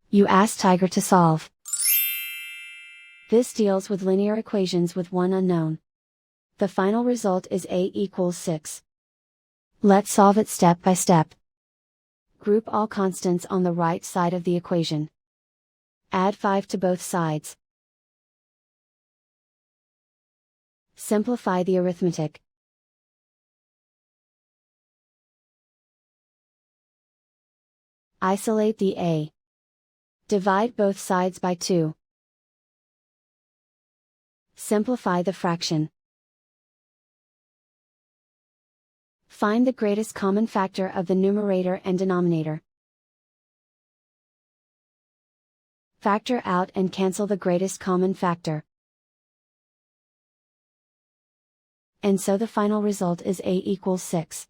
You ask Tiger to solve. This deals with linear equations with one unknown. The final result is a equals 6. Let's solve it step by step. Group all constants on the right side of the equation. Add 5 to both sides. Simplify the arithmetic. Isolate the a. Divide both sides by 2. Simplify the fraction. Find the greatest common factor of the numerator and denominator. Factor out and cancel the greatest common factor. And so the final result is a equals 6.